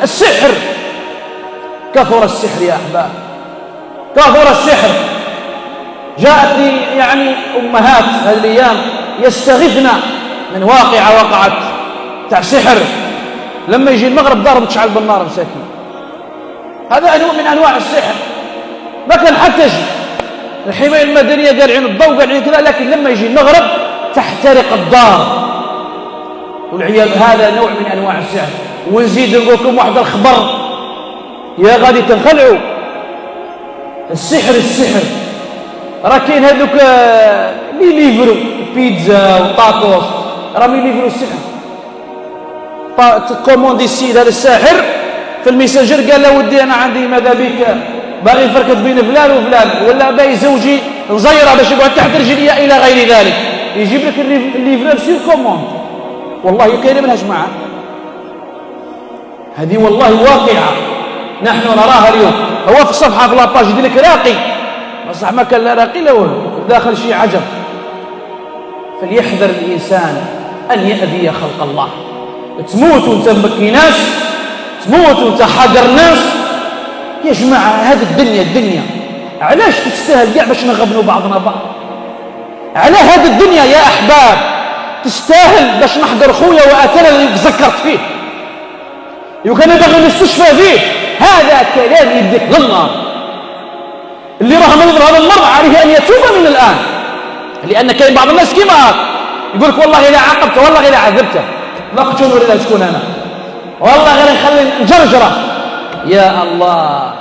السحر. كثر السحر يا أحباب، كثر السحر. جاءت لي يعني أمهات هذه الأيام يستغيثن من واقعة وقعت تاع سحر، لما يجي المغرب دارهم تشعل بالنار مساكين. هذا نوع من أنواع السحر. ما كان حتى يجي الحماية المدنية قال عين الضوء قال عين كذا، لكن لما يجي المغرب تحترق الدار والعياذ. هذا نوع من أنواع السحر. ونزيد نقول لكم واحد الخبر يا غادي تنخلعوا. السحر راه كاين هذوك اللي ليفرو بيتزا وطاكوس، راهم يليفرو السحر. تكوموندي السيد هذا الساحر في الميسنجر قال له ودي انا عندي ماذا بك باغي نفركت بين فلان وفلان، ولا باغي زوجي نزيره باش يقعد تحت رجلي الى غير ذلك، يجيب لك الليفرور سير كوموند. والله كاينه منها جماعه، هذه والله واقعه نحن نراها اليوم. هو في الصفحه في لاباج يدير لك راقي، بصح ما كان لا راقي لا والو، داخل شيء عجب. فليحذر الانسان ان ياذي خلق الله. تموت وانت مبكي ناس، تموت وانت حاقر ناس. يا جماعه هذه الدنيا علاش تستاهل كاع باش نغبنوا بعضنا بعض؟ على هذه الدنيا يا احباب تستاهل باش نحضر خويا واتانا اللي تذكرت فيه وكان باغي نستشفى فيه؟ هذا كلام يديك للنار. اللي راه مريض هذا المرض عليه ان يتوب من الان، لان كاين بعض الناس كيما يقول لك والله الا عاقبته والله الا عذبته ما كنت نريد شكون انا، والله غير نخلي نجرجره. يا الله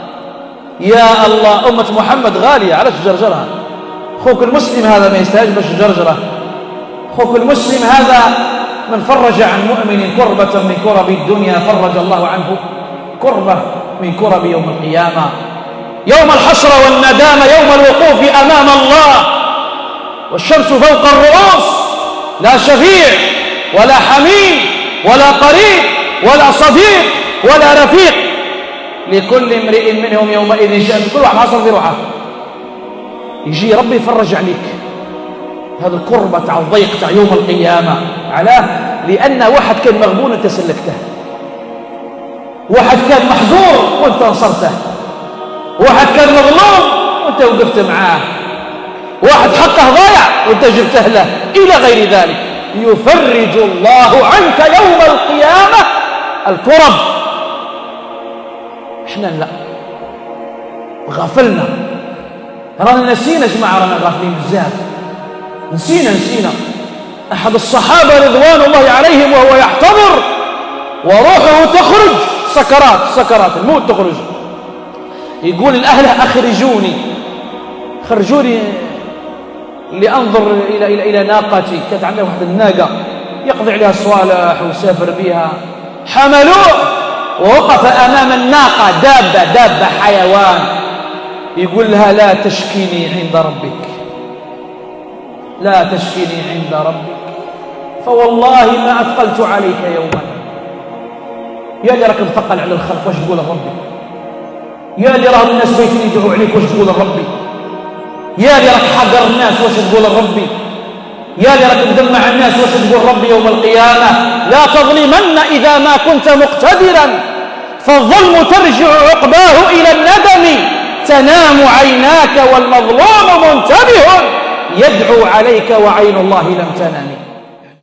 يا الله، امه محمد غاليه، علاش تجرجرها؟ خوك المسلم هذا ما يستاهلش باش تجرجره. خوك المسلم هذا من فرج عن مؤمن كربة من كرب الدنيا فرج الله عنه كربة من كرب يوم القيامة، يوم الحسرة والندامة، يوم الوقوف أمام الله والشمس فوق الرؤوس، لا شفيع ولا حميم ولا قريب ولا صديق ولا رفيق، لكل امرئ منهم يومئذ شأن. كل واحد حاصل في روحه. يجي ربي يفرج عليك هذا الكربة تاع الضيق تاع يوم القيامة. علاه؟ لأن واحد كان مغبون أنت سلكته، واحد كان محظور وأنت نصرته، واحد كان مظلوم وأنت وقفت معاه، واحد حقه ضايع وأنت جبته له، إلى غير ذلك. يفرج الله عنك يوم القيامة الكرب. إحنا لا، غفلنا، رانا نسينا جماعة، رانا غافلين بزاف، نسينا. أحد الصحابة رضوان الله عليهم وهو يحتضر وروحه تخرج، سكرات الموت تخرج، يقول لأهله خرجوني لأنظر إلى ناقتي. كانت عنده واحد الناقة يقضي عليها الصوالح ويسافر بها. حملوه ووقف أمام الناقة، دابة حيوان، يقول لها لا تشكيني عند ربك، لا تشكيني عند ربك، فوالله ما أثقلت عليك يوما. يا اللي راك مثقل على الخلق واش تقول لربي؟ يا اللي راه الناس بيتين يدعوا عليك واش تقول لربي؟ يا اللي راك حقر الناس واش تقول لربي؟ يا اللي راك مدمع الناس واش تقول ربي يوم القيامة؟ لا تظلمن إذا ما كنت مقتدرا، فالظلم ترجع عقباه إلى الندم، تنام عيناك والمظلوم منتبه يدعو عليك وعين الله لم تنم.